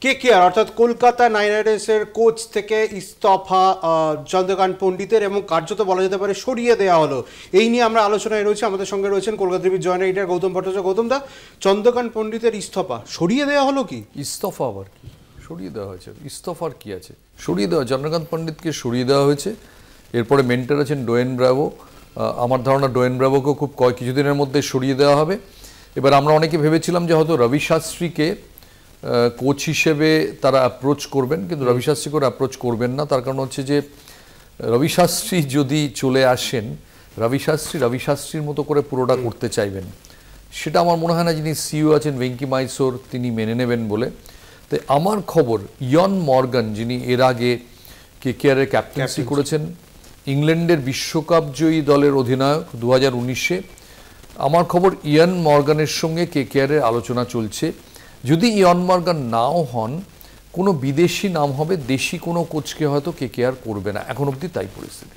KKR অর্থাৎ Kolkata night রাইডার্সের coach থেকে ইস্তফা চন্দ্রকান্ত পণ্ডিতের এবং কার্যত বলা যেতে পারে সরিয়ে দেওয়া হলো। এই নিয়ে আমরা আলোচনায় রয়েছি। আমাদের সঙ্গে রয়েছেন কলকাতা টিভির জয়েন্ট এডিটর গৌতম ভট্টাচার্য। গৌতম দা, চন্দ্রকান্ত পণ্ডিতের ইস্তফা সরিয়ে দেওয়া হলো কি? ইস্তফা আবার কি সরিয়ে দেওয়া হয়েছে? ইস্তফার কি আছে? সরিয়ে দেওয়া, চন্দ্রকান্ত পণ্ডিতকে সরিয়ে দেওয়া হয়েছে। এরপরে মেন্টর আছেন ডোয়েন ব্রাভো। আমার ধারণা ডোয়েন ব্রাভোকেও খুব কিছুদিনের মধ্যে সরিয়ে দেওয়া হবে। এবার আমরা অনেকে ভেবেছিলাম যে হয়তো রবি শাস্ত্রীকে কোচ হিসেবে তারা অ্যাপ্রোচ করবেন, কিন্তু রবি শাস্ত্রী করে অ্যাপ্রোচ করবেন না। তার কারণ হচ্ছে যে রবি শাস্ত্রী যদি চলে আসেন, রবি শাস্ত্রীর মতো করে পুরোটা করতে চাইবেন, সেটা আমার মনে হয় না যিনি সিইও আছেন ভেঙ্কি মাইসোর তিনি মেনে নেবেন বলে। তাই আমার খবর ইয়ন মর্গান, যিনি এর আগে কেকেআরের ক্যাপ্টেন্সি করেছেন, ইংল্যান্ডের বিশ্বকাপ জয়ী দলের অধিনায়ক 2019-এ, আমার খবর ইয়ন মর্গানের সঙ্গে কেকেআরের আলোচনা চলছে। যদি ইয়ন মর্গান নাও হন, কোনো বিদেশি নাম হবে, দেশি কোনো কোচকে হয়তো কেকেআর করবে না। এখন অবধি তাই পরিস্থিতি।